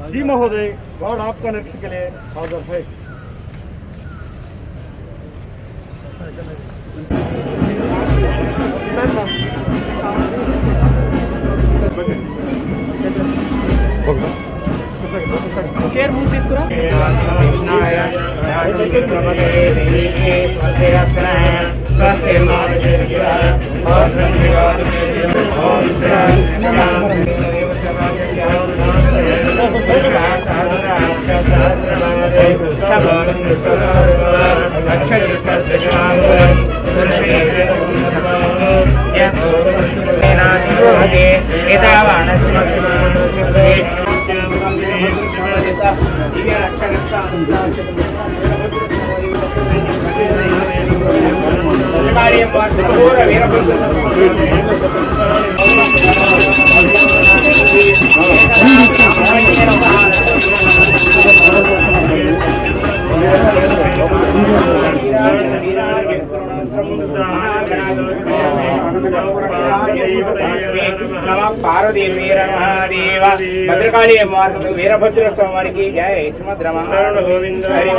श्री महोदय, गॉड आपका निरीक्षण के लिए हाजिर है। शेयर मूव తీసుకురా पार्वती वीर महादेव भद्रकाली अमावास्या वीरभद्र स्वामी की जय। श्रीमद् रामायण गोविंद हरि।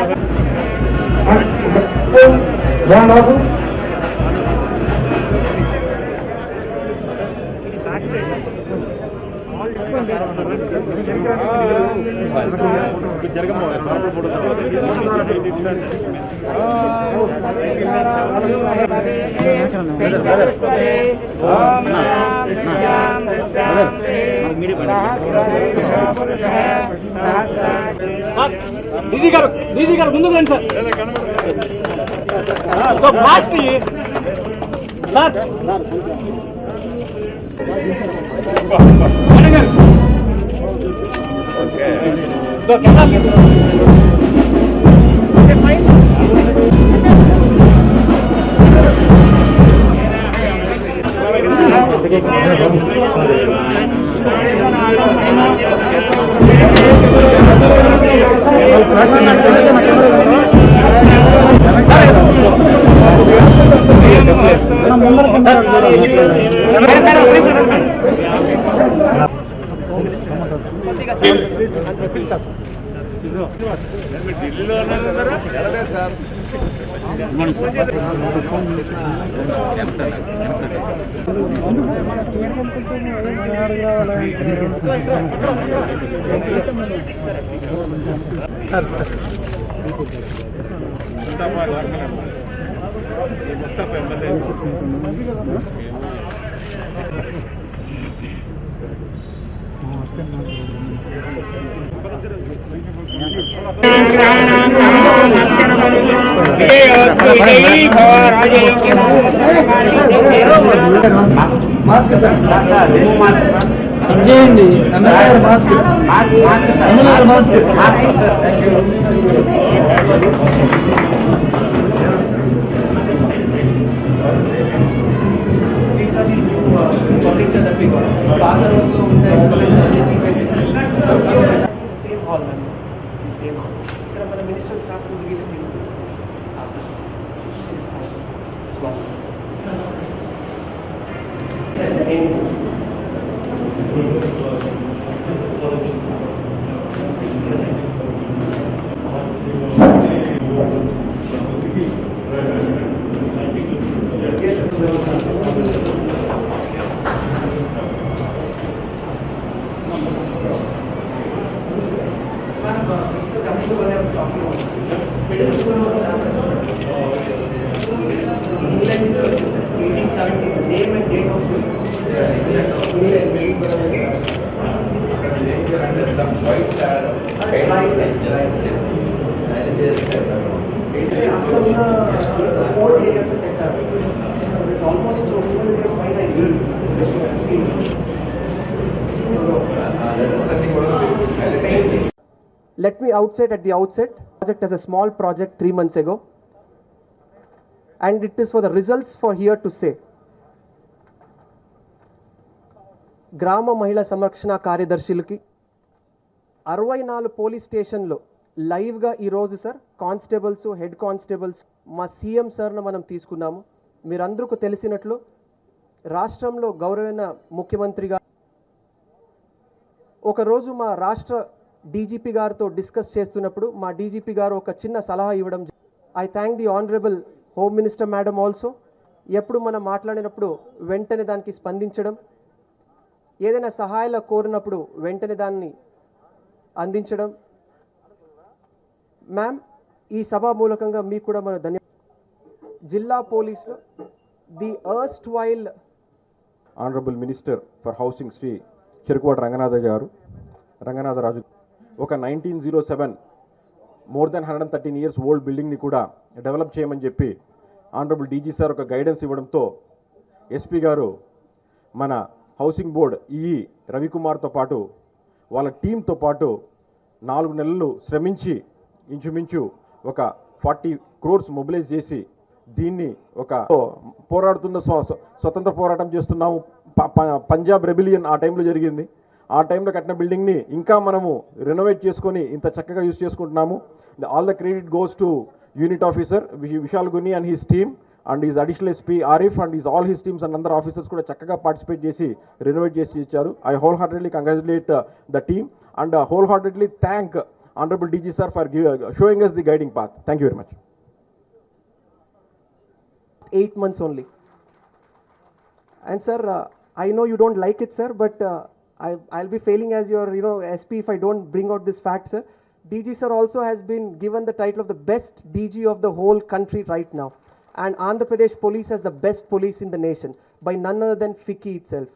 डीजी गाరు ముందుకు రండి sir so fast sir okay so camera okay fine ఢిల్లీలో sir Minister staff will be given after Let me outset at the outset, project as a small project 3 months ago, and it is for the results for here to say. గ్రామ మహిళా సంరక్షణ కార్యదర్శులకి 64 police స్టేషన్లో లైవ్గా ఈరోజు sir constables head constables మా CM సార్ను మనం తీసుకున్నాము. మీరందరికీ తెలిసినట్లు రాష్ట్రంలో గౌరవైన ముఖ్యమంత్రిగా ఒకరోజు మా రాష్ట్ర డీజీపీ గారితో డిస్కస్ చేస్తున్నప్పుడు మా డీజీపీ గారు ఒక చిన్న సలహా ఇవ్వడం. I thank the honourable home minister madam also. ఎప్పుడు మనం మాట్లాడినప్పుడు వెంటనే దానికి స్పందించడం, ఏదైనా సహాయాలు కోరినప్పుడు వెంటనే దాన్ని అందించడం. మ్యామ్, ఈ సభా మూలకంగా మీకు కూడా మన జిల్లా పోలీసులో the erstwhile honourable minister for housing Shri Cherukuvada Ranganatharaju ఒక 1907 మోర్ దెన్ 113 years ఓల్డ్ బిల్డింగ్ని కూడా డెవలప్ చేయమని చెప్పి ఆనరబుల్ డీజీ సార్ ఒక గైడెన్స్ ఇవ్వడంతో ఎస్పీ గారు మన హౌసింగ్ బోర్డ్ ఈఈ రవికుమార్తో పాటు వాళ్ళ టీంతో పాటు 4 నెలలు శ్రమించి ఇంచుమించు ఒక 40 crores మొబిలైజ్ చేసి దీన్ని ఒక పోరాడుతున్న స్వతంత్ర పోరాటం చేస్తున్నాము. పంజాబ్ రెబిలియన్ ఆ టైంలో జరిగింది. ఆ టైంలో కట్టిన బిల్డింగ్ని ఇంకా మనము రెనోవేట్ చేసుకొని ఇంత చక్కగా యూజ్ చేసుకుంటున్నాము. All the credit goes to unit officer Vishal Guni and his team and his additional SP Arif and his all his teams and అందరు ఆఫీసర్స్ కూడా చక్కగా పార్టిసిపేట్ చేసి రెనోవేట్ చేసి ఇచ్చారు. I wholeheartedly congratulate the team and wholeheartedly thank honourable DG sir for showing us the guiding path. Thank you very much. 8 months only. And sir, I know you don't like it, sir, but I'll be failing as your SP if I don't bring out this fact, sir. DG sir also has been given the title of the best DG of the whole country right now, and Andhra Pradesh police has the best police in the nation by none other than FICCI itself.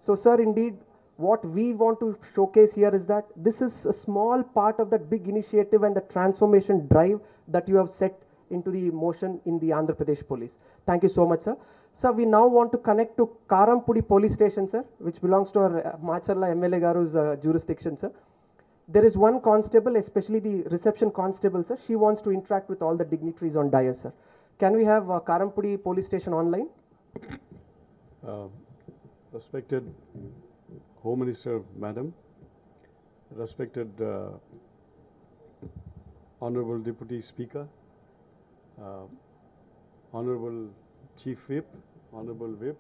So sir, indeed what we want to showcase here is that this is a small part of that big initiative and the transformation drive that you have set into the motion in the Andhra Pradesh police. Thank you so much, sir. Sir, we now want to connect to Karampudi police station, sir, which belongs to our Macharla MLA Garu's jurisdiction, sir. There is one constable, especially the reception constable, sir. She wants to interact with all the dignitaries on dais, sir. Can we have Karampudi police station online? Respected Home Minister Madam, respected Honorable Deputy Speaker, Honorable Chief Whip, Honorable Whip,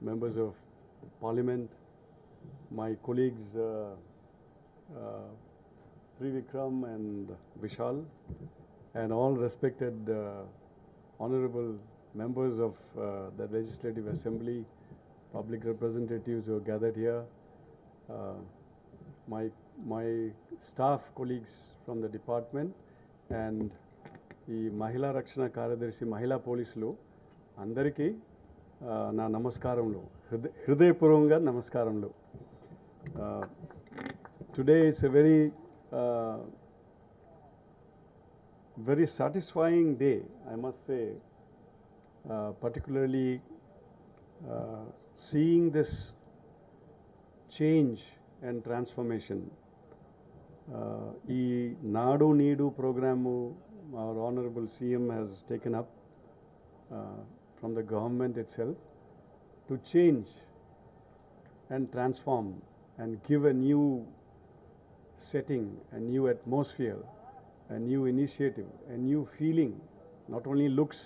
Members of Parliament, my colleagues Trivikram and Vishal, and all respected Honorable Members of the Legislative Assembly, public representatives who are gathered here, my staff colleagues from the department, and ఈ మహిళా రక్షణ కార్యదర్శి మహిళా పోలీసులు అందరికీ నా నమస్కారములు, హృదయపూర్వకంగా నమస్కారములు. Today it's a very satisfying day, I must say, particularly seeing this change and transformation. ఈ నాడు నీడు programme our Honorable CM has taken up from the government itself to change and transform and give a new setting, a new atmosphere, a new initiative, a new feeling, not only looks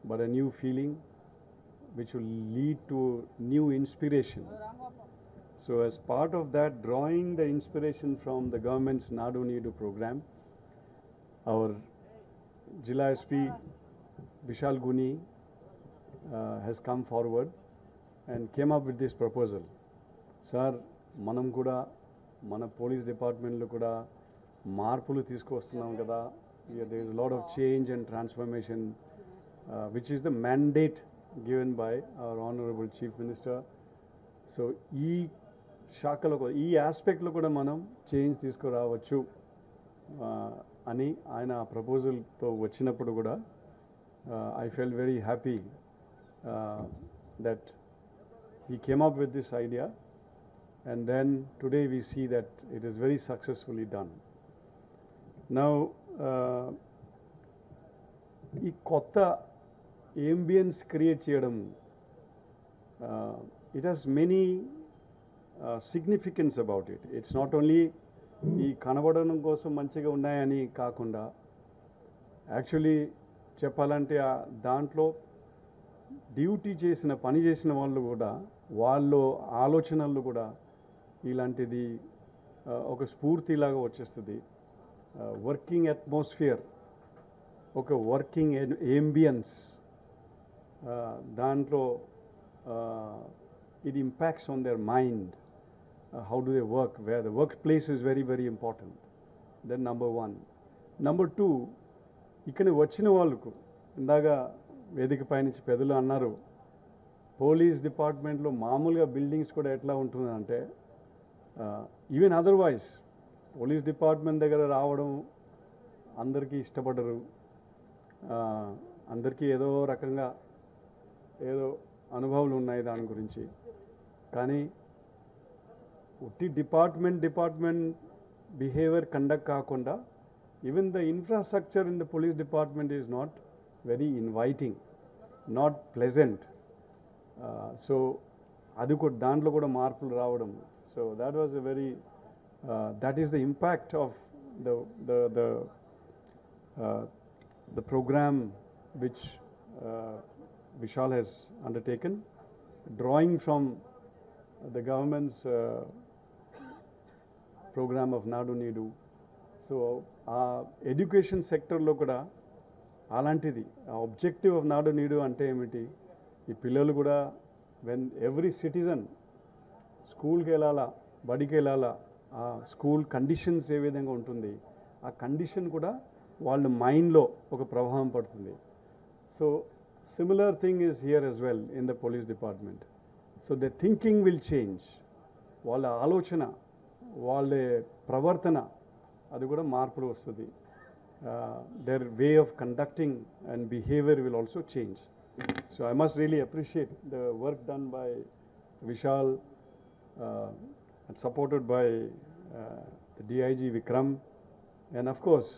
but a new feeling which will lead to new inspiration. So as part of that, drawing the inspiration from the government's Nadu Needu program, our Jilla SP Vishal Guni has come forward and came up with this proposal. Sir, manam kuda mana police department lo kuda marpulu తీసుకొస్తున్నాం కదా. There is a lot of change and transformation which is the mandate given by our Honorable Chief Minister. So ఈ శాఖలో ఈ ఆస్పెక్ట్లో కూడా మనం change తీసుకురావచ్చు అని ఆయన ప్రపోజల్తో వచ్చినప్పుడు కూడా I felt very happy that he came up with this idea, and then today we see that it is very successfully done. Now ఈ కొత్త ambience create చేయడం, it has many significance about it. It's not only ఈ కనబడడం కోసం మంచిగా ఉన్నాయని కాకుండా actually చెప్పాలంటే దాంట్లో డ్యూటీ చేసిన పని చేసిన వాళ్ళు కూడా వాళ్ళు ఆలోచనలు కూడా ఇలాంటిది ఒక స్ఫూర్తిలాగా వచ్చేస్తుంది. వర్కింగ్ అట్మాస్ఫియర్, ఒక వర్కింగ్ అంబియన్స్, దాంట్లో it impacts on their mind. How do they work? Where the workplace is very, very important. Then number one. Number two, ఇక్కడ వచ్చిన వాళ్ళకు ఇందాక వేదిక పైనుంచి పెద్దలు అన్నారు, పోలీస్ డిపార్ట్మెంట్లో మామూలుగా బిల్డింగ్స్ కూడా ఎట్లా ఉంటుందంటే ఈవెన్ అదర్వైజ్ పోలీస్ డిపార్ట్మెంట్ దగ్గర రావడం అందరికీ ఇష్టపడరు. అందరికీ ఏదో రకంగా ఏదో అనుభవాలు ఉన్నాయి దాని గురించి. కానీ ఉట్టి డిపార్ట్మెంట్ బిహేవియర్ కండక్ట్ కాకుండా even the infrastructure in the police department is not very inviting, not pleasant. So అది కూడా దాంట్లో కూడా మార్పులు రావడం. So that was a very that is the impact of the program which Vishal has undertaken, drawing from the government's program of Nadu Needu. So education sector lo kuda alantidi objective of Nadu Needu ante emiti, ee pillalu kuda when every citizen school ki elala, badi ki elala, ఆ school conditions ఏ విధంగా ఉంటుంది, ఆ condition కూడా వాళ్ళ మైండ్లో ఒక ప్రభావం పడుతుంది. So similar thing is here as well in the police department. So the thinking will change, వాళ్ళ ఆలోచన, వాళ్ళ ప్రవర్తన అది కూడా మార్పులు వస్తుంది. There way of conducting and behaviour will also change. So I must really appreciate the work done by Vishal and supported by the DIG Vikram, and of course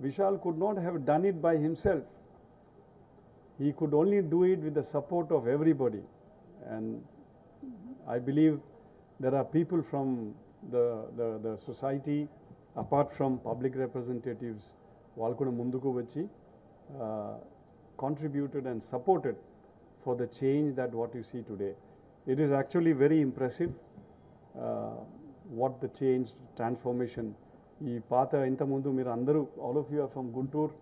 Vishal could not have done it by himself. He could only do it with the support of everybody, and I believe there are people from the society apart from public representatives వాళ్ళు కూడా ముందుకు వచ్చి contributed and supported for the change that what you see today. It is actually very impressive what the change, transformation. ఈ పాత ఇంతకుముందు మీరు అందరూ all of you are from Guntur,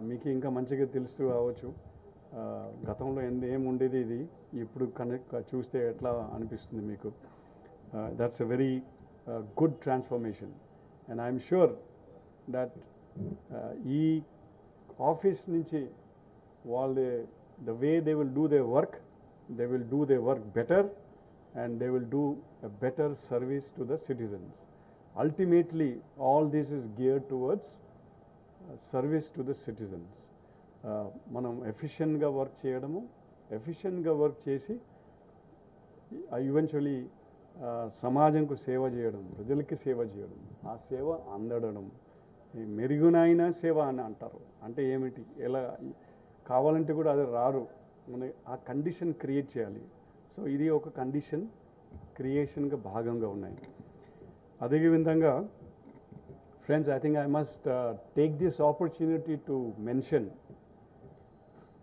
మీకు ఇంకా మంచిగా తెలుస్తూ కావచ్చు గతంలో ఏముండేది, ఇది ఇప్పుడు కనెక్ట్ చూస్తే ఎట్లా అనిపిస్తుంది మీకు. That's a very good transformation, and I'm sure that ఈ ఆఫీస్ నుంచి వాళ్ళ the way they will do their work, they will do their work better, and they will do a better service to the citizens. Ultimately, all this is geared towards service to the citizens. మనం ఎఫిషియెంట్గా work చేయడము, ఎఫిషియెంట్గా work చేసి eventually సమాజంకు సేవ చేయడం, ప్రజలకి సేవ చేయడం, ఆ సేవ అందడడం, మెరుగునైన సేవ అని అంటారు. అంటే ఏమిటి, ఎలా కావాలంటే కూడా అది రారు, మన ఆ కండిషన్ క్రియేట్ చేయాలి. సో ఇది ఒక కండిషన్ క్రియేషన్గా భాగంగా ఉన్నాయి. అదే విధంగా friends, I think I must take this opportunity to mention,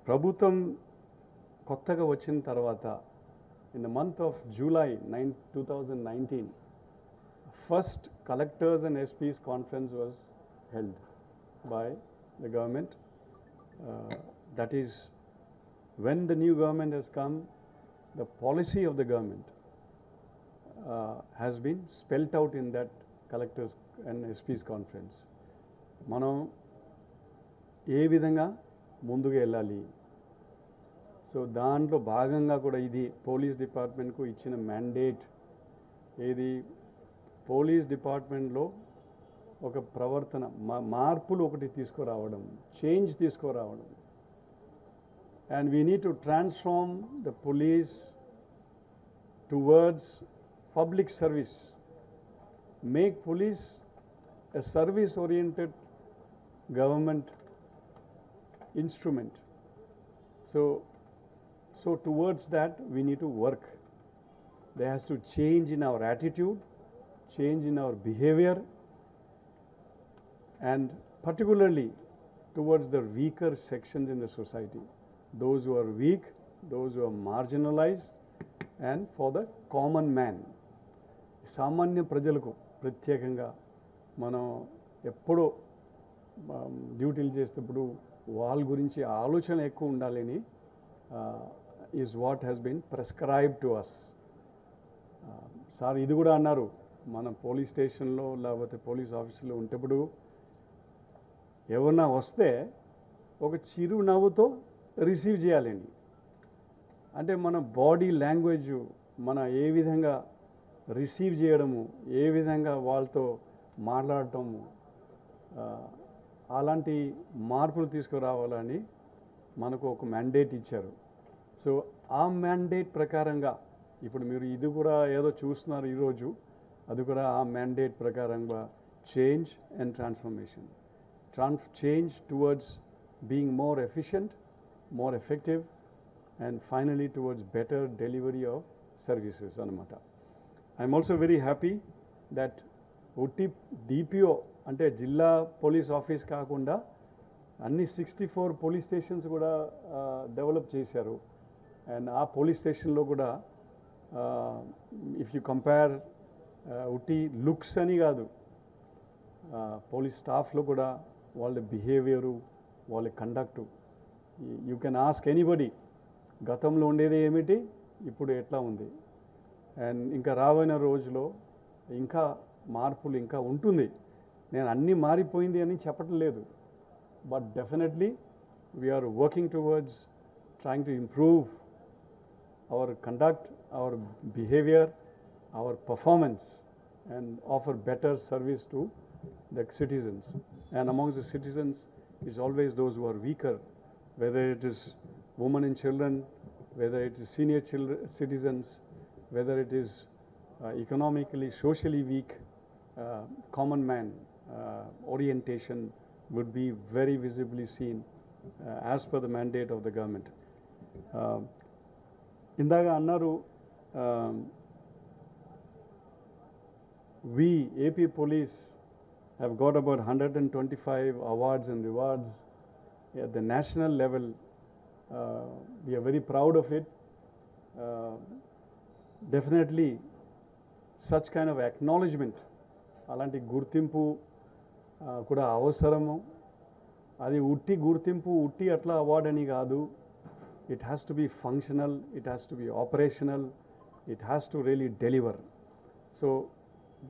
ప్రభుత్వం కొత్తగా వచ్చిన తర్వాత in the month of July 2019 first collectors and SP's conference was held by the government. That is, when the new government has come, the policy of the government has been spelt out in that collectors and SP's conference. మనం ఏ విధంగా ముందుకు వెళ్ళాలి, so దాంట్లో భాగంగా కూడా ఇది police డిపార్ట్మెంట్కు ఇచ్చిన mandate. ఏది, పోలీస్ డిపార్ట్మెంట్లో ఒక ప్రవర్తన మార్పులు ఒకటి తీసుకురావడం, చేంజ్ తీసుకురావడం. And we need to transform the police towards public service, make police a service-oriented government instrument. So towards that we need to work. There has to change in our attitude, change in our behavior, and particularly towards the weaker sections in the society, those who are weak, those who are marginalized, and for the common man. సామాన్య ప్రజలకు ప్రత్యేకంగా మనం ఎప్పుడో డ్యూటీలు చేసేటప్పుడు వాళ్ళ గురించి ఆలోచన ఎక్కువ ఉండాలని is what has been prescribe to us. Sir ఇది కూడా అన్నారు, మన పోలీస్ స్టేషన్లో లేకపోతే పోలీస్ ఆఫీసులో ఉంటప్పుడు ఎవరన్నా వస్తే ఒక చిరునవ్వుతో రిసీవ్ చేయాలండి. అంటే మన బాడీ లాంగ్వేజ్, మన ఏ విధంగా రిసీవ్ చేయడము, ఏ విధంగా వాళ్ళతో మాట్లాడటము, అలాంటి మార్పులు తీసుకురావాలని మనకు ఒక మ్యాండేట్ ఇచ్చారు. సో ఆ మ్యాండేట్ ప్రకారంగా ఇప్పుడు మీరు ఇది కూడా ఏదో చూస్తున్నారు ఈరోజు, అది కూడా ఆ మ్యాండేట్ ప్రకారంగా change and transformation, change towards being more efficient, more effective, and finally towards better delivery of services అనమాట. I'm also very happy that ఉట్టి డిపిఓ అంటే జిల్లా పోలీస్ ఆఫీస్ కాకుండా అన్ని 64 పోలీస్ స్టేషన్స్ కూడా డెవలప్ చేశారు. అండ్ ఆ పోలీస్ స్టేషన్లో కూడా ఇఫ్ యూ కంపేర్ ఉట్టి లుక్స్ అని కాదు, పోలీస్ స్టాఫ్లో కూడా వాళ్ళ బిహేవియరు, వాళ్ళ కండక్టు, యూ కెన్ ఆస్క్ ఎనీబడి గతంలో ఉండేది ఏమిటి, ఇప్పుడు ఎట్లా ఉంది. అండ్ ఇంకా రాబోయే రోజులో ఇంకా మార్పులు ఇంకా ఉంటుంది. నేను అన్నీ మారిపోయింది అని చెప్పటం లేదు, but definitely we are working towards trying to improve our conduct, our behaviour, our performance, and offer better service to the citizens. And amongst the citizens is always those who are weaker, whether it is women and children, whether it is senior citizens, whether it is economically, socially weak, common man orientation would be very visibly seen as per the mandate of the government. ఇందాక అన్నారు, we AP police have got about 125 awards and rewards at the national level. We are very proud of it. Definitely such kind of acknowledgement, అలాంటి గుర్తింపు కూడా అవసరము. అది ఉట్టి గుర్తింపు, ఉట్టి అట్లా అవార్డ్ అని కాదు. It has to be functional, it has to be operational, it has to really deliver. So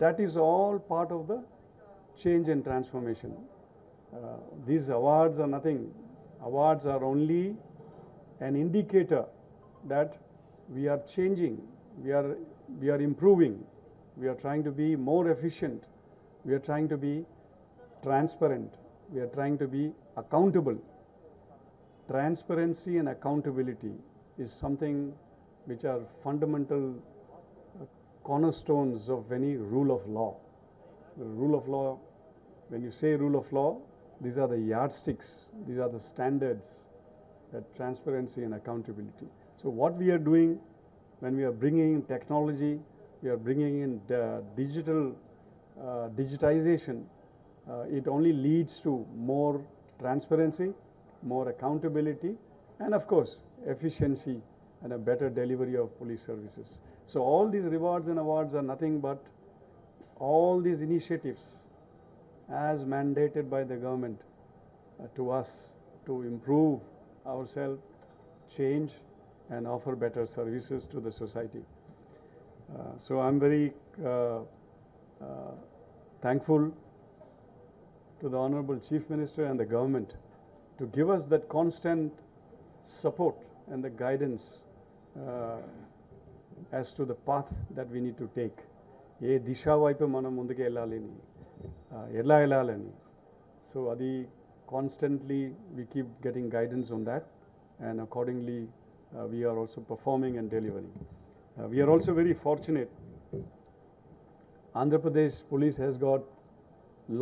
that is all part of the change and transformation. These awards are nothing. Awards are only an indicator that we are changing, we are improving, we are trying to be more efficient, we are trying to be transparent, we are trying to be accountable. Transparency and accountability is something which are fundamental cornerstones of any rule of law. The rule of law, when you say rule of law, these are the yardsticks, these are the standards, that transparency and accountability. So what we are doing when we are bringing in technology, we are bringing in digitization, it only leads to more transparency, more accountability, and of course efficiency and a better delivery of police services. So all these rewards and awards are nothing but all these initiatives as mandated by the government to us to improve ourselves, change, and offer better services to the society. So I'm very thankful to the Honorable Chief Minister and the government to give us that constant support and the guidance as to the path that we need to take. ఏ దిశ వైపు మనం ముందుకు వెళ్ళాలని, ఎలా వెళ్ళాలని. So అది constantly we keep getting guidance on that, and accordingly we are also performing and delivering. We are also very fortunate. Andhra Pradesh Police has got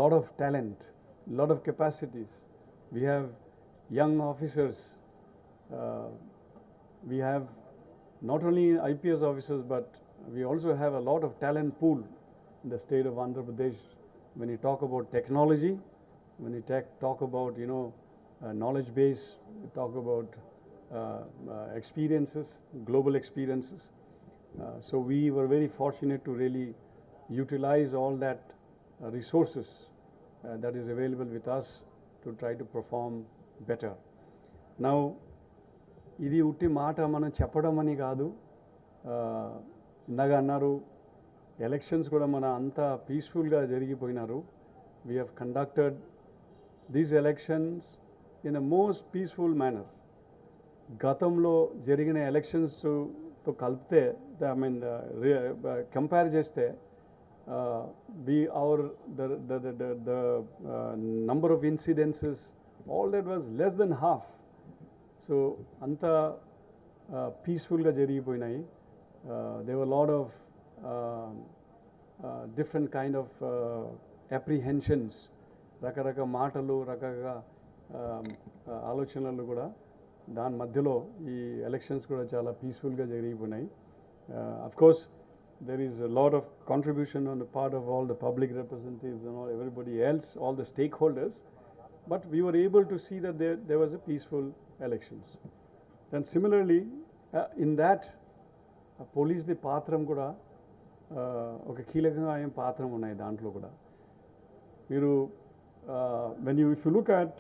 lot of talent, lot of capacities. We have young officers. We have not only IPS officers, but we also have a lot of talent pool in the state of Andhra Pradesh. When you talk about technology, when you talk about, knowledge base, you talk about experiences, global experiences. So we were very fortunate to really utilize all that resources that is available with us to try to perform better. Now, ఇది ఉట్టి మాట మనం చెప్పడం అని కాదు. ఇందాక అన్నారు elections కూడా మన అంత పీస్ఫుల్గా జరిగిపోయినారు. We have conducted these elections in a most peaceful manner. గతంలో జరిగిన ఎలక్షన్స్తో కలిపితే ఐ మీన్ కంపేర్ చేస్తే the number of incidences, all that was less than half. So anta peaceful ga jarigipoyinayi. There were a lot of different kind of apprehensions, rakaraka maatalu, rakaraka ఆలోచనలు కూడా దాని మధ్యలో ఈ ఎలక్షన్స్ కూడా చాలా పీస్ఫుల్గా జరిగిపోయినాయి. Of course there is a lot of contribution on the part of all the public representatives and all everybody else, all the stakeholders, but we were able to see that there was a peaceful elections. Then similarly in that police the పాత్రం కూడా ఒక కీలకంగా ఏం పాత్రం ఉన్నాయి దాంట్లో కూడా. మీరు if you look at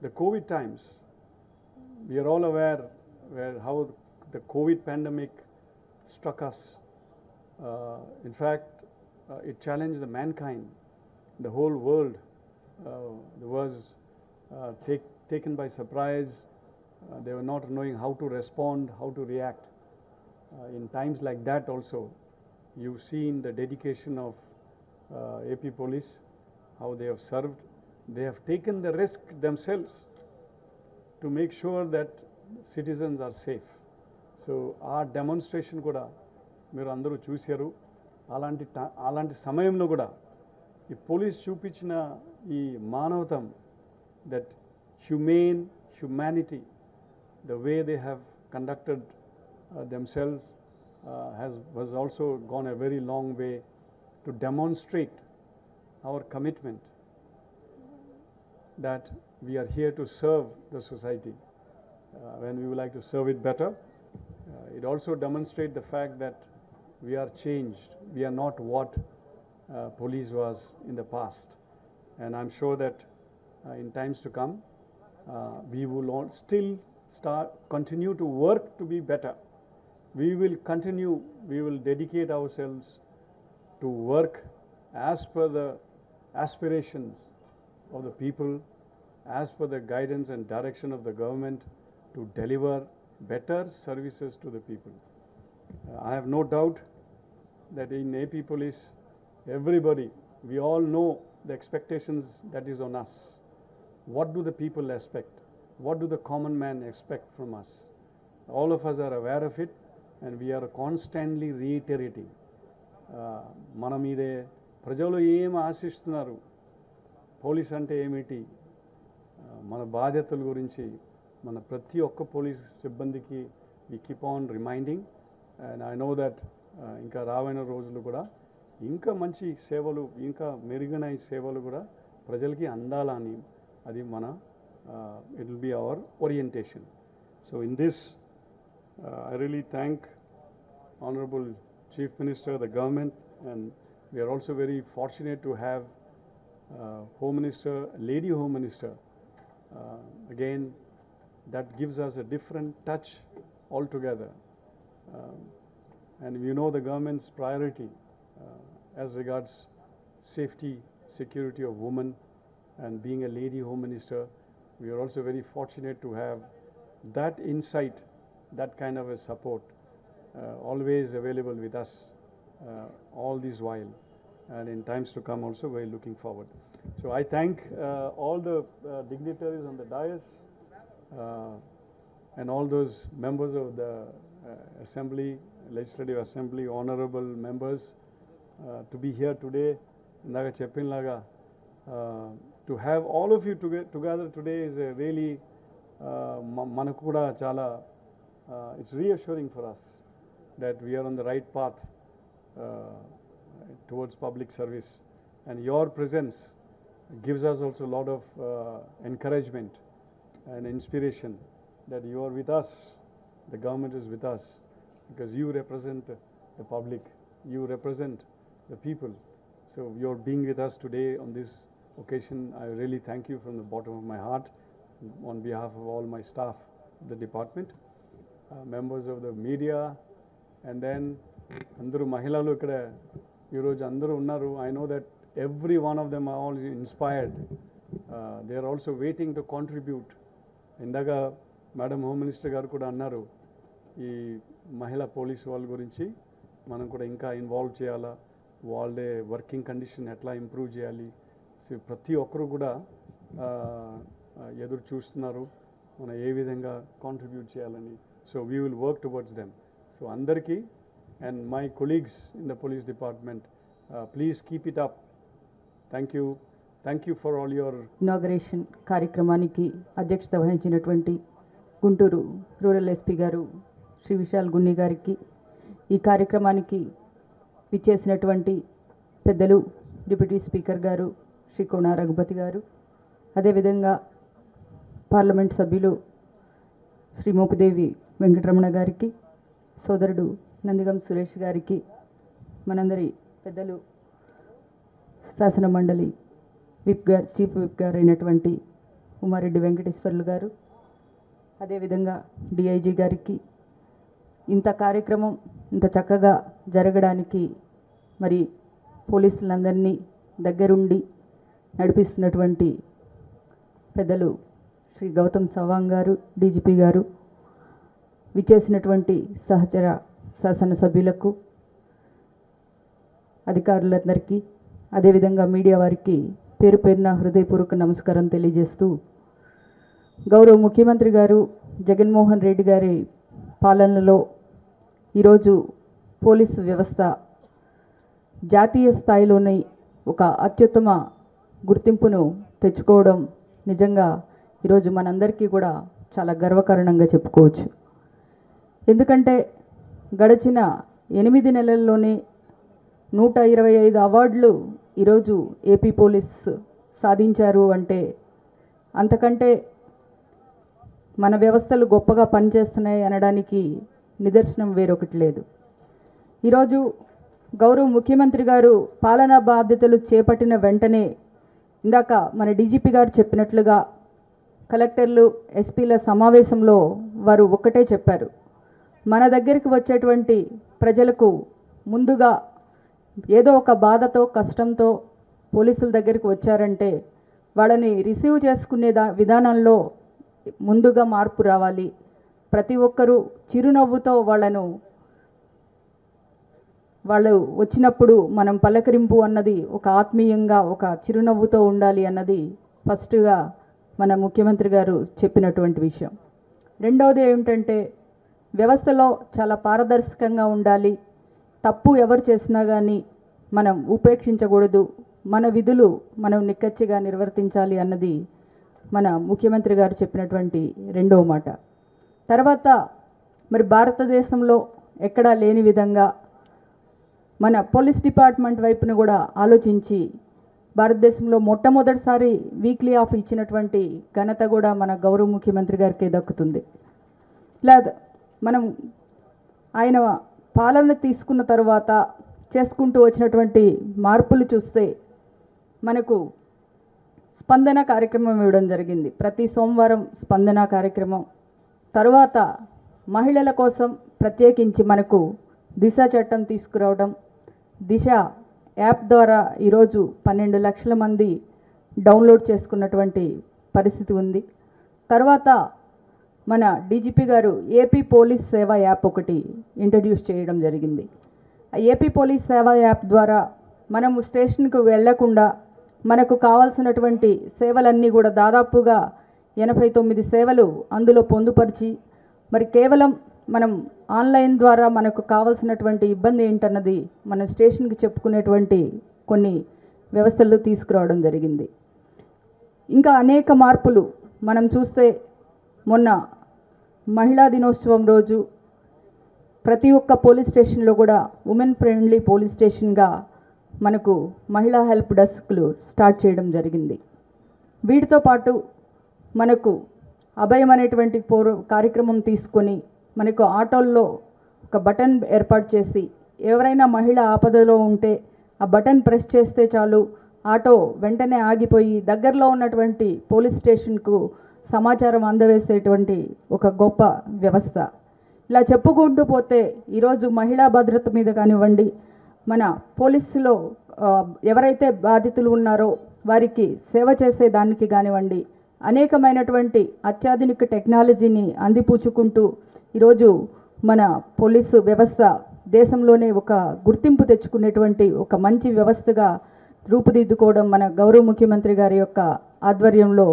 the COVID times, we are all aware how the COVID pandemic struck us. In fact, it challenged the mankind, the whole world was taken by surprise. They were not knowing how to respond, how to react. In times like that also, you've seen the dedication of AP Police, how they have served. They have taken the risk themselves to make sure that citizens are safe. So ఆ demonstration కూడా మీరు అందరూ చూశారు. అలాంటి సమయంలో కూడా ఈ police చూపించిన ఈ మానవతం, that humanity, the way they have conducted themselves was also gone a very long way to demonstrate our commitment that we are here to serve the society when we would like to serve it better. It also demonstrates the fact that we are changed. We are not what police was in the past. And I'm sure that in times to come, we will all still continue to work to be better. We will dedicate ourselves to work as per the aspirations of the people, as per the guidance and direction of the government, to deliver better services to the people. I have no doubt that in AP Police, everybody, we all know the expectations that is on us. What do the people expect? What do the common man expect from us? All of us are aware of it, and we are constantly reiterating. మన మీదే ప్రజలు ఏం ఆశిస్తున్నారు, police అంటే ఏమిటి, మన బాధ్యతల గురించి మన ప్రతి ఒక్క పోలీస్ సిబ్బందికి we keep on reminding. And I know that ఇంకా రాబోయే రోజులు కూడా ఇంకా మంచి సేవలు, ఇంకా మెరుగైన సేవలు కూడా ప్రజలకి అందాలని, అది మన it will be our orientation. So in this I really thank Honorable Chief Minister, the government, and we are also very fortunate to have Home Minister, Lady Home Minister. Again, that gives us a different touch altogether. And you know the government's priority as regards safety, security of women, and being a Lady Home Minister, we are also very fortunate to have that insight, that kind of a support always available with us all this while, and in times to come also we're looking forward. So I thank all the dignitaries on the dais and all those members of the assembly, legislative assembly, honorable members to be here today. Indaga cheppinlaga to have all of you together today is a really manaku kuda chala it's reassuring for us that we are on the right path towards public service. And your presence gives us also a lot of encouragement and inspiration that you are with us, the government is with us, because you represent the public, you represent the people. So your being with us today on this occasion, I really thank you from the bottom of my heart on behalf of all my staff of the department, members of the media, and then అందరూ మహిళలు ఇక్కడ ఈరోజు అందరూ ఉన్నారు. I know that every one of them are all inspired. They are also waiting to contribute. ఇందాక madam home minister గారు కూడా అన్నారు, ఈ మహిళా పోలీసు వాళ్ళ గురించి మనం కూడా ఇంకా ఇన్వాల్వ్ చేయాలా, వాళ్ళే వర్కింగ్ కండిషన్ ఎట్లా ఇంప్రూవ్ చేయాలి, సో ప్రతి ఒక్కరు కూడా ఎదురు చూస్తున్నారు మనం ఏ విధంగా కాంట్రిబ్యూట్ చేయాలని. So we will work towards them. So అందరికీ and my colleagues in the police department, please keep it up. Thank you for all your. Inauguration కార్యక్రమానికి అధ్యక్షత వహించినటువంటి గుంటూరు రూరల్ ఎస్పీ గారు శ్రీ విశాల్ గున్ని గారికి, ఈ కార్యక్రమానికి విచ్చేసినటువంటి పెద్దలు డిప్యూటీ స్పీకర్ గారు శ్రీ కోన రఘుపతి గారు, అదేవిధంగా పార్లమెంట్ సభ్యులు శ్రీ మోపిదేవి వెంకటరమణ గారికి, సోదరుడు నందిగం సురేష్ గారికి, మనందరి పెద్దలు శాసన మండలి విప్ గారు, చీఫ్ విప్ గారు అయినటువంటి ఉమారెడ్డి వెంకటేశ్వర్లు గారు, అదేవిధంగా డిఐజీ గారికి, ఇంత కార్యక్రమం ఇంత చక్కగా జరగడానికి మరి పోలీసులందరినీ దగ్గరుండి నడిపిస్తున్నటువంటి పెద్దలు శ్రీ గౌతమ్ సవాంగ్ గారు, డీజీపీ గారు, విచ్చేసినటువంటి సహచర శాసనసభ్యులకు, అధికారులందరికీ, అదేవిధంగా మీడియా వారికి పేరు పేరున హృదయపూర్వక నమస్కారం తెలియజేస్తూ, గౌరవ ముఖ్యమంత్రి గారు జగన్మోహన్ రెడ్డి గారి పాలనలో ఈరోజు పోలీసు వ్యవస్థ జాతీయ స్థాయిలోని ఒక అత్యుత్తమ గుర్తింపును తెచ్చుకోవడం నిజంగా ఈరోజు మనందరికీ కూడా చాలా గర్వకారణంగా చెప్పుకోవచ్చు. ఎందుకంటే గడిచిన 8 నెలల్లోనే 125 అవార్డులు ఈరోజు ఏపీ పోలీస్ సాధించారు అంటే, అంతకంటే మన వ్యవస్థలు గొప్పగా పనిచేస్తున్నాయి అనడానికి నిదర్శనం వేరొకటి లేదు. ఈరోజు గౌరవ ముఖ్యమంత్రి గారు పాలనా బాధ్యతలు చేపట్టిన వెంటనే ఇందాక మన డీజీపీ గారు చెప్పినట్లుగా కలెక్టర్లు ఎస్పీల సమావేశంలో వారు ఒక్కటే చెప్పారు, మన దగ్గరికి వచ్చేటువంటి ప్రజలకు ముందుగా ఏదో ఒక బాధతో కష్టంతో పోలీసుల దగ్గరికి వచ్చారంటే వాళ్ళని రిసీవ్ చేసుకునే విధానంలో ముందుగా మార్పు రావాలి. ప్రతి ఒక్కరూ చిరునవ్వుతో వాళ్ళు వచ్చినప్పుడు మనం పలకరింపు అన్నది ఒక ఆత్మీయంగా ఒక చిరునవ్వుతో ఉండాలి అన్నది ఫస్ట్గా మన ముఖ్యమంత్రి గారు చెప్పినటువంటి విషయం. రెండవది ఏమిటంటే వ్యవస్థలో చాలా పారదర్శకంగా ఉండాలి, తప్పు ఎవరు చేసినా కానీ మనం ఉపేక్షించకూడదు, మన విధులు మనం నిక్కచ్చిగా నిర్వర్తించాలి అన్నది మన ముఖ్యమంత్రి గారు చెప్పినటువంటి రెండవ మాట. తర్వాత మరి భారతదేశంలో ఎక్కడా లేని విధంగా మన పోలీస్ డిపార్ట్మెంట్ వైపును కూడా ఆలోచించి భారతదేశంలో మొట్టమొదటిసారి వీక్లీ ఆఫ్ ఇచ్చినటువంటి ఘనత కూడా మన గౌరవ ముఖ్యమంత్రి గారికి దక్కుతుంది. ఇలా మనం ఆయన పాలన తీసుకున్న తర్వాత చేసుకుంటూ వచ్చినటువంటి మార్పులు చూస్తే మనకు స్పందన కార్యక్రమం ఇవ్వడం జరిగింది. ప్రతి సోమవారం స్పందన కార్యక్రమం, తరువాత మహిళల కోసం ప్రత్యేకించి మనకు దిశ చట్టం తీసుకురావడం, దిశ యాప్ ద్వారా ఈరోజు 12 లక్షల మంది డౌన్లోడ్ చేసుకున్నటువంటి పరిస్థితి ఉంది. తర్వాత మన డీజీపీ గారు ఏపీ పోలీస్ సేవ యాప్ ఒకటి ఇంట్రడ్యూస్ చేయడం జరిగింది. ఆ ఏపీ పోలీస్ సేవ యాప్ ద్వారా మనము స్టేషన్కు వెళ్లకుండా మనకు కావాల్సినటువంటి సేవలన్నీ కూడా దాదాపుగా 89 సేవలు అందులో పొందుపరిచి, మరి కేవలం మనం ఆన్లైన్ ద్వారా మనకు కావాల్సినటువంటి ఇబ్బంది ఏంటన్నది మన స్టేషన్కి చెప్పుకునేటువంటి కొన్ని వ్యవస్థలు తీసుకురావడం జరిగింది. ఇంకా అనేక మార్పులు మనం చూస్తే, మొన్న మహిళా దినోత్సవం రోజు ప్రతి ఒక్క పోలీస్ స్టేషన్లో కూడా ఉమెన్ ఫ్రెండ్లీ పోలీస్ స్టేషన్గా మనకు మహిళా హెల్ప్ డెస్క్లు స్టార్ట్ చేయడం జరిగింది. వీటితో పాటు మనకు అభయం అనేటువంటి కార్యక్రమం తీసుకొని మనకు ఆటోల్లో ఒక బటన్ ఏర్పాటు చేసి ఎవరైనా మహిళ ఆపదలో ఉంటే ఆ బటన్ ప్రెస్ చేస్తే చాలు ఆటో వెంటనే ఆగిపోయి దగ్గరలో ఉన్నటువంటి పోలీస్ స్టేషన్కు సమాచారం అందవేసేటువంటి ఒక గొప్ప వ్యవస్థ. ఇలా చెప్పుకుంటూ పోతే ఈరోజు మహిళా భద్రత మీద కానివ్వండి, మన పోలీసులో ఎవరైతే బాధితులు ఉన్నారో వారికి సేవ చేసే దానికి కానివ్వండి, అనేకమైనటువంటి అత్యాధునిక టెక్నాలజీని అందిపుచ్చుకుంటూ ఈరోజు మన పోలీసు వ్యవస్థ దేశంలోనే ఒక గుర్తింపు తెచ్చుకునేటువంటి ఒక మంచి వ్యవస్థగా రూపుదిద్దుకోవడం మన గౌరవ ముఖ్యమంత్రి గారి యొక్క ఆధ్వర్యంలో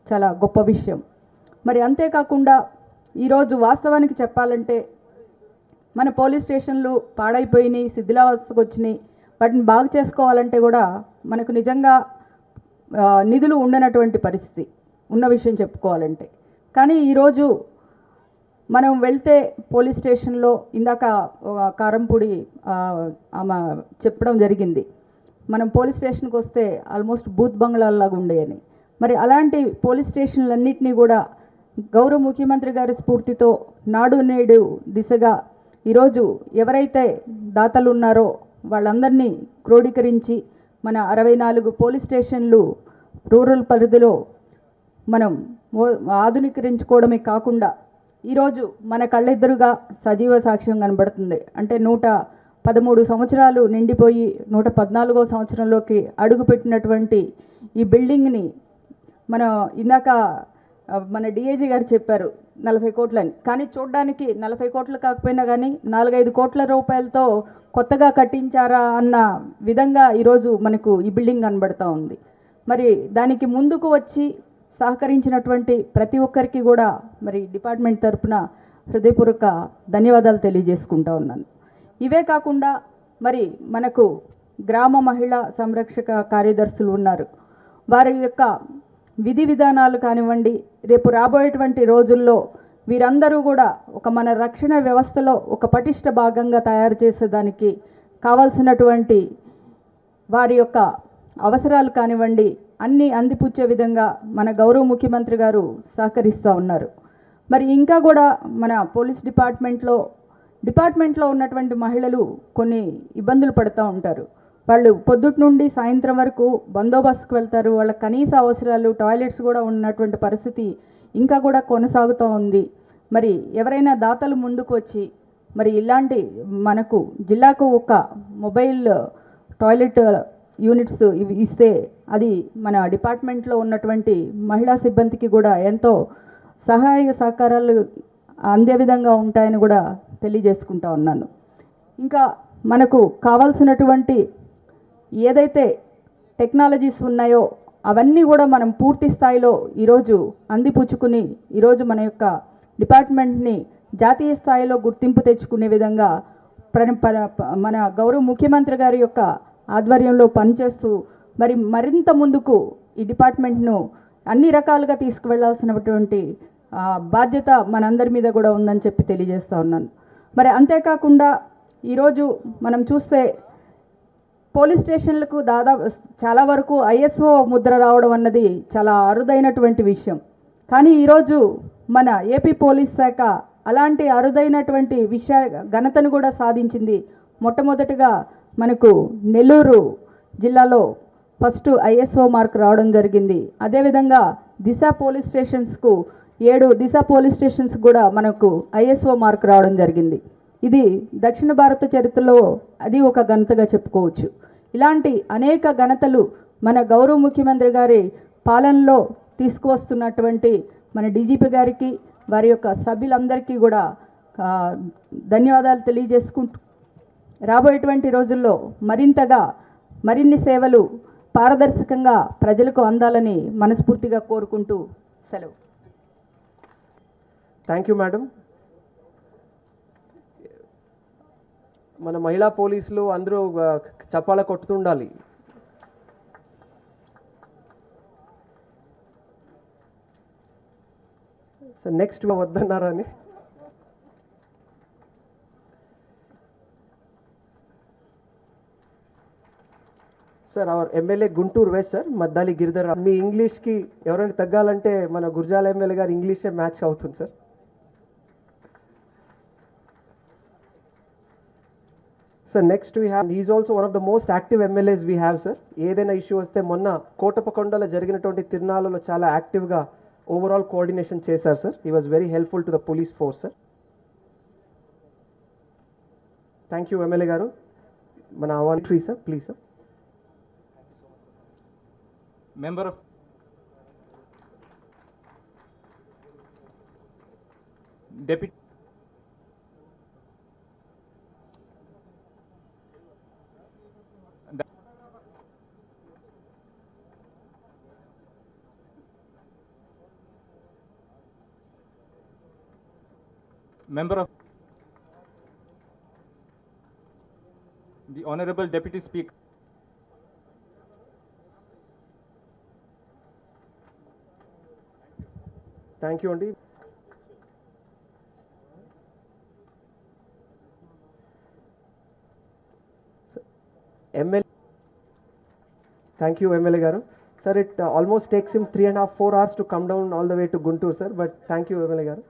చాలా గొప్ప విషయం. మరి అంతేకాకుండా ఈరోజు వాస్తవానికి చెప్పాలంటే మన పోలీస్ స్టేషన్లు పాడైపోయినాయి, శిథిలావస్థకు వచ్చినాయి. వాటిని బాగు చేసుకోవాలంటే కూడా మనకు నిజంగా నిధులు ఉండనటువంటి పరిస్థితి ఉన్న విషయం చెప్పుకోవాలంటే. కానీ ఈరోజు మనం వెళ్తే పోలీస్ స్టేషన్లో ఇందాక కారంపూడి ఆమె చెప్పడం జరిగింది, మనం పోలీస్ స్టేషన్కి వస్తే ఆల్మోస్ట్ బూత్ బంగ్లాల్లాగా ఉండేయని. మరి అలాంటి పోలీస్ స్టేషన్లన్నింటినీ కూడా గౌరవ ముఖ్యమంత్రి గారి స్ఫూర్తితో నాడు నేడు దిశగా ఈరోజు ఎవరైతే దాతలు ఉన్నారో వాళ్ళందరినీ క్రోడీకరించి మన 64 పోలీస్ స్టేషన్లు రూరల్ పరిధిలో మనం ఆధునీకరించుకోవడమే కాకుండా ఈరోజు మన కళ్ళెదురుగా సజీవ సాక్ష్యం కనబడుతుంది. అంటే 113 సంవత్సరాలు నిండిపోయి 114వ సంవత్సరంలోకి అడుగుపెట్టినటువంటి ఈ బిల్డింగ్ని ఇందాక మన డిఐజీ గారు చెప్పారు 40 కోట్లని. కానీ చూడడానికి 40 కోట్లు కాకపోయినా కానీ 4-5 కోట్ల రూపాయలతో కొత్తగా కట్టించారా అన్న విధంగా ఈరోజు మనకు ఈ బిల్డింగ్ కనబడుతూ ఉంది. మరి దానికి ముందుకు వచ్చి సహకరించినటువంటి ప్రతి ఒక్కరికి కూడా మరి డిపార్ట్మెంట్ తరఫున హృదయపూర్వక ధన్యవాదాలు తెలియజేసుకుంటా ఉన్నాను. ఇవే కాకుండా మరి మనకు గ్రామ మహిళా సంరక్షక కార్యదర్శులు ఉన్నారు. వారి యొక్క విధి విధానాలు కానివ్వండి, రేపు రాబోయేటువంటి రోజుల్లో వీరందరూ కూడా ఒక మన రక్షణ వ్యవస్థలో ఒక పటిష్ట భాగంగా తయారు చేసేదానికి కావాల్సినటువంటి వారి యొక్క అవసరాలు కానివ్వండి అన్నీ అందిపుచ్చే విధంగా మన గౌరవ ముఖ్యమంత్రి గారు సహకరిస్తూ ఉన్నారు. మరి ఇంకా కూడా మన పోలీస్ డిపార్ట్మెంట్లో ఉన్నటువంటి మహిళలు కొన్ని ఇబ్బందులు పడుతూ ఉంటారు. వాళ్ళు పొద్దుటి నుండి సాయంత్రం వరకు బందోబస్తుకు వెళ్తారు. వాళ్ళ కనీస అవసరాలు టాయిలెట్స్ కూడా ఉన్నటువంటి పరిస్థితి ఇంకా కూడా కొనసాగుతూ ఉంది. మరి ఎవరైనా దాతలు ముందుకు వచ్చి మరి ఇలాంటి మనకు జిల్లాకు ఒక మొబైల్ టాయిలెట్ యూనిట్స్ ఇస్తే అది మన డిపార్ట్మెంట్లో ఉన్నటువంటి మహిళా సిబ్బందికి కూడా ఎంతో సహాయ సహకారాలు అందే విధంగా ఉంటాయని కూడా తెలియజేసుకుంటా ఉన్నాను. ఇంకా మనకు కావాల్సినటువంటి ఏదైతే టెక్నాలజీస్ ఉన్నాయో అవన్నీ కూడా మనం పూర్తి స్థాయిలో ఈరోజు అందిపుచ్చుకుని ఈరోజు మన యొక్క డిపార్ట్మెంట్ని జాతీయ స్థాయిలో గుర్తింపు తెచ్చుకునే విధంగా మన గౌరవ ముఖ్యమంత్రి గారి యొక్క ఆధ్వర్యంలో పనిచేస్తూ మరి మరింత ముందుకు ఈ డిపార్ట్మెంట్ను అన్ని రకాలుగా తీసుకువెళ్లాల్సినటువంటి బాధ్యత మనందరి మీద కూడా ఉందని చెప్పి తెలియజేస్తూ ఉన్నాను. మరి అంతేకాకుండా ఈరోజు మనం చూస్తే పోలీస్ స్టేషన్లకు దాదాపు చాలా వరకు ఐఎస్ఓ ముద్ర రావడం అన్నది చాలా అరుదైనటువంటి విషయం. కానీ ఈరోజు మన ఏపీ పోలీస్ శాఖ అలాంటి అరుదైనటువంటి ఘనతను కూడా సాధించింది. మొట్టమొదటిగా మనకు నెల్లూరు జిల్లాలో ఫస్ట్ ఐఎస్ఓ మార్క్ రావడం జరిగింది. అదేవిధంగా దిశ పోలీస్ స్టేషన్స్కు 7 దిశ పోలీస్ స్టేషన్స్ కూడా మనకు ఐఎస్ఓ మార్క్ రావడం జరిగింది. ఇది దక్షిణ భారత చరిత్రలో అది ఒక ఘనతగా చెప్పుకోవచ్చు. ఇలాంటి అనేక ఘనతలు మన గౌరవ ముఖ్యమంత్రి గారి పాలనలో తీసుకువస్తున్నటువంటి మన డీజీపీ గారికి వారి యొక్క సభ్యులందరికీ కూడా ధన్యవాదాలు తెలియజేసుకుంటూ రాబోయేటువంటి రోజుల్లో మరిన్ని సేవలు పారదర్శకంగా ప్రజలకు అందాలని మనస్ఫూర్తిగా కోరుకుంటూ సెలవు. Thank you madam. మన మహిళా పోలీసులు అందరూ చప్పాల కొట్టుతుండాలి. సో నెక్స్ట్ వద్దన్నారని sir our MLA Guntur west sir Maddali Giridhar మీ ఇంగ్లీష్కి ఎవరైనా తగ్గాలంటే మన గురజాల ఎమ్మెల్యే గారు ఇంగ్లీషే మ్యాచ్ అవుతుంది sir. Sir next we have is also one of the most active MLAs we have sir. ఏదైనా ఇష్యూ వస్తే మొన్న కోటపకొండలో జరిగినటువంటి తిరునాళ్ళలో చాలా యాక్టివ్గా ఓవరాల్ కోఆర్డినేషన్ చేశారు sir. He was very helpful to the police force sir. Thank you MLA గారు. మన అవాంట్రీ sir please sir. Member of Deputy Member of the Honorable Deputy Speaker. Thank you అండి. ఎమ్మెల్యే థ్యాంక్ యూ ఎమ్మెల్యే గారు. Sir it almost takes him 3.5-4 hours to come down all the way to Guntur sir, but thank you MLA గారు.